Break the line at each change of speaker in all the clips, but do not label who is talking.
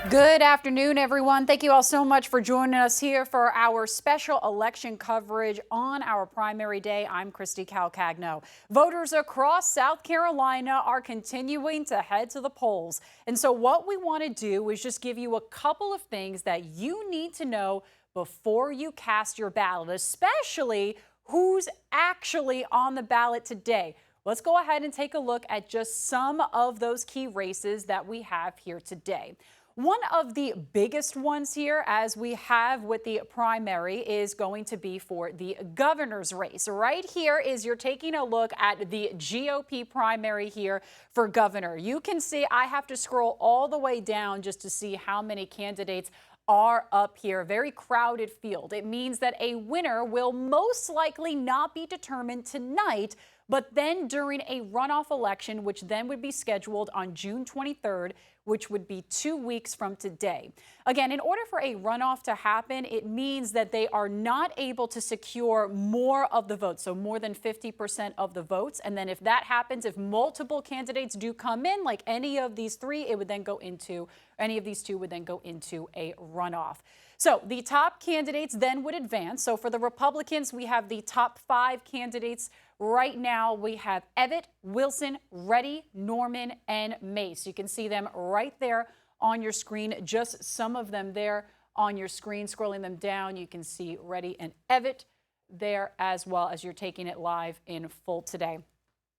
Good afternoon, everyone. Thank you all so much for joining us here for our special election coverage on our primary day. I'm Christy Calcagno. Voters across South Carolina are continuing to head to the polls. And so what we want to do is just give you a couple of things that you need to know before you cast your ballot, especially who's actually on the ballot today. Let's go ahead and take a look at just some of those key races that we have here today. One of the biggest ones here, as we have with the primary, is going to be for the governor's race. Right here is you're taking a look at the GOP primary here for governor. You can see I have to scroll all the way down just to see how many candidates are up here. Very crowded field. It means that a winner will most likely not be determined tonight, but then during a runoff election, which then would be scheduled on June 23rd, which would be 2 weeks from today. Again, in order for a runoff to happen, it means that they are not able to secure more of the votes, so more than 50% of the votes. And then if that happens, if multiple candidates do come in, like any of these three, it would then go into, any of these two would then go into a runoff. So the top candidates then would advance. So for the Republicans, we have the top 5 candidates. Right now, we have Evett, Wilson, Reddy, Norman, and Mace. You can see them right there on your screen, just some of them there on your screen. Scrolling them down, you can see Reddy and Evett there as well as you're taking it live in full today.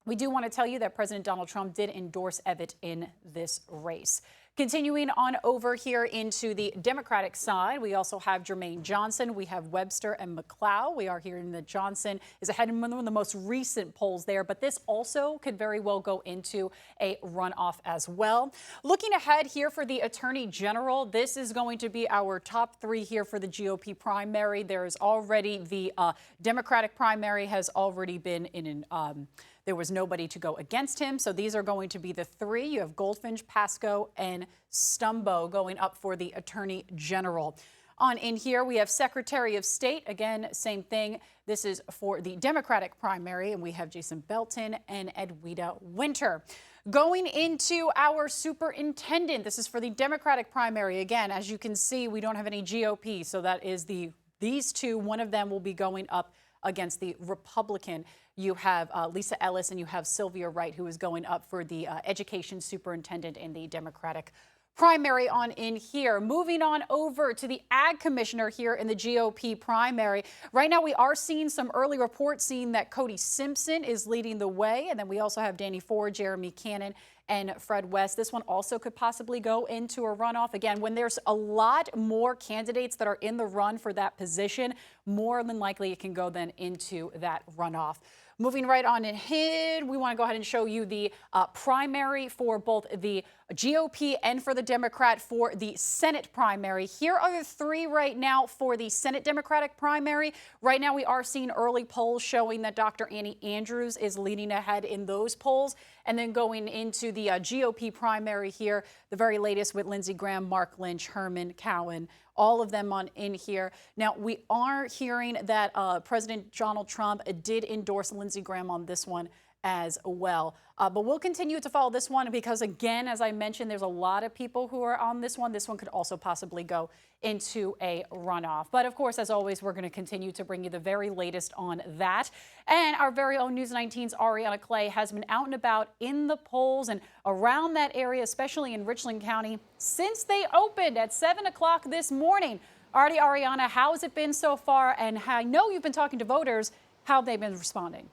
We do want to tell you that President Donald Trump did endorse Evett in this race. Continuing on over here into the Democratic side, we also have Jermaine Johnson. We have Webster and McLeod. We are hearing that Johnson is ahead in one of the most recent polls there, but this also could very well go into a runoff as well. Looking ahead here for the Attorney General, this is going to be our top 3 here for the GOP primary. There is already the Democratic primary has already been in an there was nobody to go against him. So these are going to be the 3. You have Goldfinch, Pasco, and Stumbo going up for the Attorney General. On in here, we have Secretary of State. Again, same thing. This is for the Democratic primary, and we have Jason Belton and Edwina Winter. Going into our superintendent, this is for the Democratic primary. Again, as you can see, we don't have any GOP, so that is these two. One of them will be going up against the Republican. You have Lisa Ellis and you have Sylvia Wright, who is going up for the education superintendent in the Democratic primary on in here. Moving on over to the ag commissioner here in the GOP primary. Right now, we are seeing some early reports seeing that Cody Simpson is leading the way. And then we also have Danny Ford, Jeremy Cannon, and Fred West. This one also could possibly go into a runoff. Again, when there's a lot more candidates that are in the run for that position, more than likely it can go then into that runoff. Moving right on ahead, we want to go ahead and show you the primary for both the GOP and for the Democrat for the Senate primary. Here are the 3 right now for the Senate Democratic primary. Right now, we are seeing early polls showing that Dr. Annie Andrews is leading ahead in those polls. And then going into the GOP primary here, the very latest with Lindsey Graham, Mark Lynch, Herman Cowan, all of them on in here. Now, we are hearing that President Donald Trump did endorse Lindsey Graham on this one as well. But we'll continue to follow this one because, again, as I mentioned, there's a lot of people who are on this one. This one could also possibly go into a runoff. But, of course, as always, we're going to continue to bring you the very latest on that. And our very own News 19's Ariana Clay has been out and about in the polls and around that area, especially in Richland County, since they opened at 7 o'clock this morning. Ariana, how has it been so far? And I know you've been talking to voters. How have they been responding?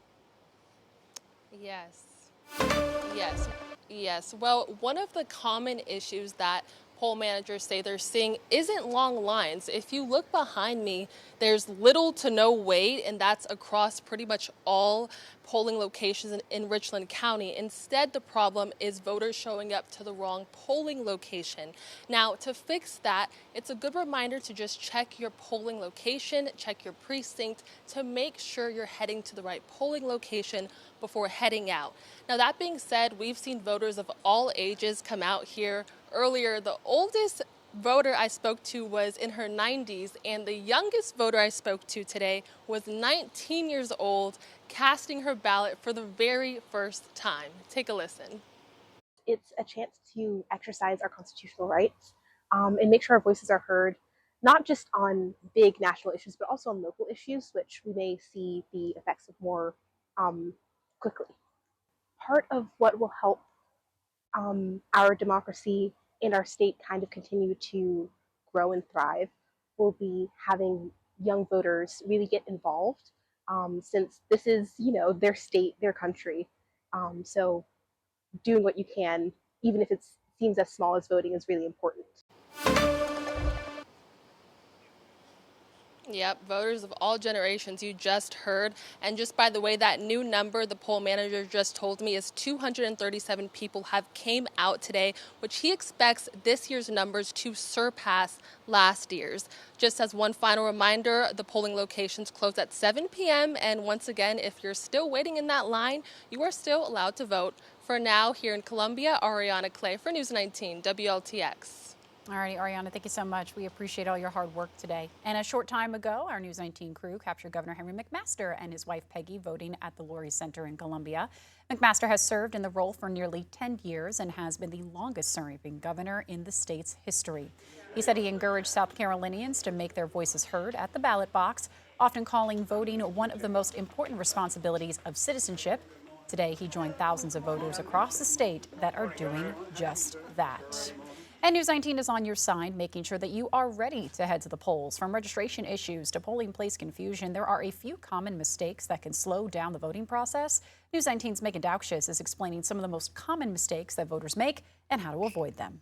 Yes. Yes. Well, one of the common issues that poll managers say they're seeing isn't long lines. If you look behind me, there's little to no wait, and that's across pretty much all polling locations in Richland County. Instead, the problem is voters showing up to the wrong polling location. Now, to fix that, it's a good reminder to just check your polling location, check your precinct to make sure you're heading to the right polling location before heading out. Now, that being said, we've seen voters of all ages come out here. Earlier, the oldest voter I spoke to was in her 90s, and the youngest voter I spoke to today was 19 years old, casting her ballot for the very first time. Take a listen.
It's a chance to exercise our constitutional rights and make sure our voices are heard, not just on big national issues, but also on local issues, which we may see the effects of more quickly. Part of what will help our democracy and our state kind of continue to grow and thrive will be having young voters really get involved, since this is, their state, their country. So doing what you can, even if it seems as small as voting, is really important.
Yep, voters of all generations you just heard. And just by the way, that new number the poll manager just told me is 237 people have came out today, which he expects this year's numbers to surpass last year's. Just as one final reminder, the polling locations close at 7 p.m. And once again, if you're still waiting in that line, you are still allowed to vote. For now, here in Columbia, Ariana Clay for News 19 WLTX.
All righty, Ariana, thank you so much. We appreciate all your hard work today. And a short time ago, our News 19 crew captured Governor Henry McMaster and his wife Peggy voting at the Lurie Center in Columbia. McMaster has served in the role for nearly 10 years and has been the longest-serving governor in the state's history. He said he encouraged South Carolinians to make their voices heard at the ballot box, often calling voting one of the most important responsibilities of citizenship. Today, he joined thousands of voters across the state that are doing just that. And News 19 is on your side, making sure that you are ready to head to the polls. From registration issues to polling place confusion, there are a few common mistakes that can slow down the voting process. News 19's Megan Daukshis is explaining some of the most common mistakes that voters make and how to avoid them.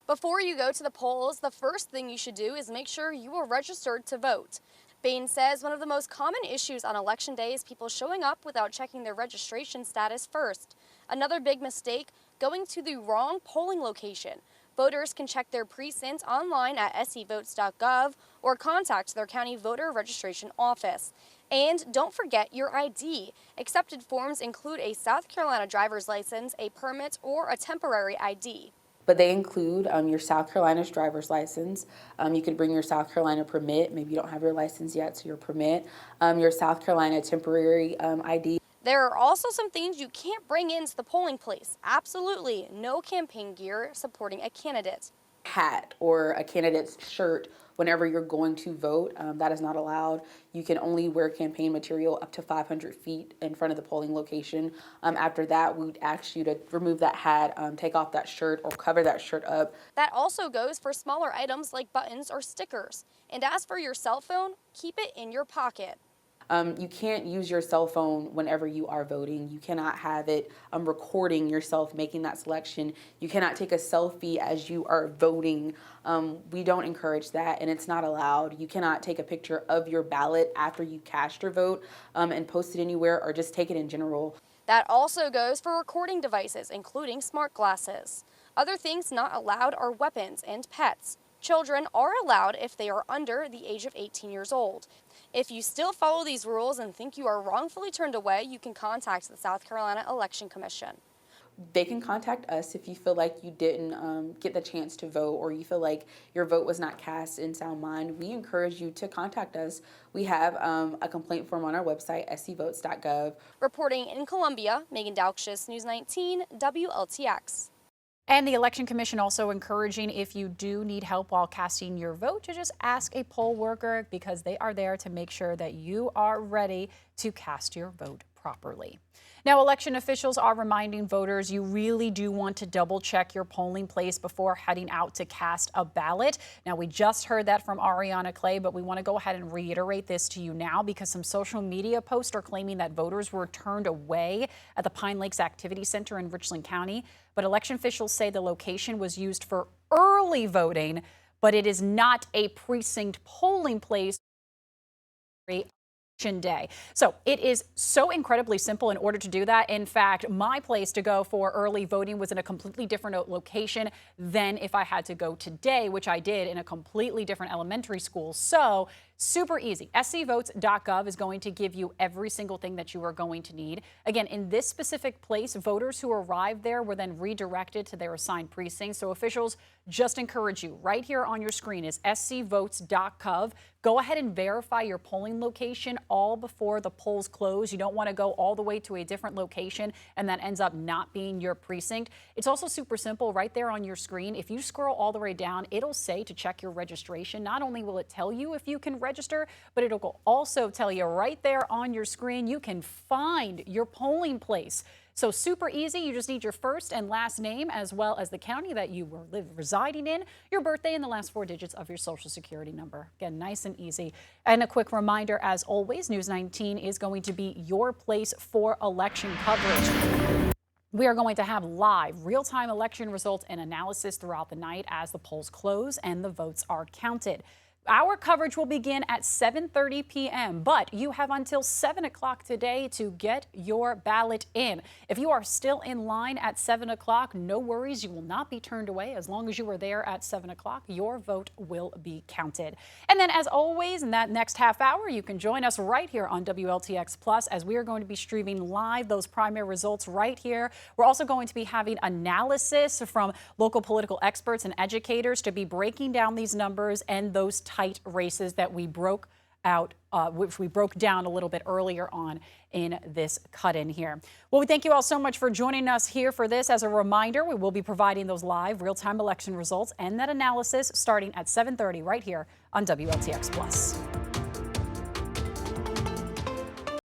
Before you go to the polls, the first thing you should do is make sure you are registered to vote. Bain says one of the most common issues on Election Day is people showing up without checking their registration status first. Another big mistake, going to the wrong polling location. Voters can check their precincts online at sevotes.gov or contact their county voter registration office. And don't forget your ID. Accepted forms include a South Carolina driver's license, a permit, or a temporary ID.
But they include your South Carolina's driver's license. You could bring your South Carolina permit. Maybe you don't have your license yet, so your permit. Your South Carolina temporary ID.
There are also some things you can't bring into the polling place. Absolutely no campaign gear supporting a candidate.
Hat or a candidate's shirt whenever you're going to vote. That is not allowed. You can only wear campaign material up to 500 feet in front of the polling location. After that, we would ask you to remove that hat, take off that shirt, or cover that shirt up.
That also goes for smaller items like buttons or stickers. And as for your cell phone, keep it in your pocket.
You can't use your cell phone whenever you are voting. You cannot have it recording yourself making that selection. You cannot take a selfie as you are voting. We don't encourage that, and it's not allowed. You cannot take a picture of your ballot after you cast your vote and post it anywhere, or just take it in general.
That also goes for recording devices, including smart glasses. Other things not allowed are weapons and pets. Children are allowed if they are under the age of 18 years old. If you still follow these rules and think you are wrongfully turned away, you can contact the South Carolina Election Commission.
They can contact us if you feel like you didn't get the chance to vote, or you feel like your vote was not cast in sound mind. We encourage you to contact us. We have a complaint form on our website, sevotes.gov.
Reporting in Columbia, Megan Daukshis, News 19, WLTX.
And the Election Commission also encouraging, if you do need help while casting your vote, to just ask a poll worker, because they are there to make sure that you are ready to cast your vote properly. Now, election officials are reminding voters you really do want to double check your polling place before heading out to cast a ballot. Now, we just heard that from Ariana Clay, but we want to go ahead and reiterate this to you now, because some social media posts are claiming that voters were turned away at the Pine Lakes Activity Center in Richland County. But election officials say the location was used for early voting, but it is not a precinct polling place. Day. So it is so incredibly simple in order to do that. In fact, my place to go for early voting was in a completely different location than if I had to go today, which I did in a completely different elementary school. So Super easy. scvotes.gov is going to give you every single thing that you are going to need. Again, in this specific place, voters who arrived there were then redirected to their assigned precincts. So officials just encourage you, right here on your screen is scvotes.gov. Go ahead and verify your polling location all before the polls close. You don't want to go all the way to a different location and that ends up not being your precinct. It's also super simple right there on your screen. If you scroll all the way down, it'll say to check your registration. Not only will it tell you if you can register, but it'll also tell you right there on your screen you can find your polling place. So super easy. You just need your first and last name as well as the county that you were residing in, your birthday, and the last 4 digits of your social security number. Again, nice and easy. And a quick reminder, as always, News 19 is going to be your place for election coverage. We are going to have live, real-time election results and analysis throughout the night as the polls close and the votes are counted. Our coverage will begin at 7:30 p.m., but you have until 7 o'clock today to get your ballot in. If you are still in line at 7 o'clock, no worries. You will not be turned away. As long as you are there at 7 o'clock, your vote will be counted. And then, as always, in that next half hour, you can join us right here on WLTX Plus as we are going to be streaming live those primary results right here. We're also going to be having analysis from local political experts and educators to be breaking down these numbers and those tight races that we broke out, which we broke down a little bit earlier on in this cut-in here. Well, we thank you all so much for joining us here for this. As a reminder, we will be providing those live real-time election results and that analysis starting at 7:30 right here on WLTX Plus.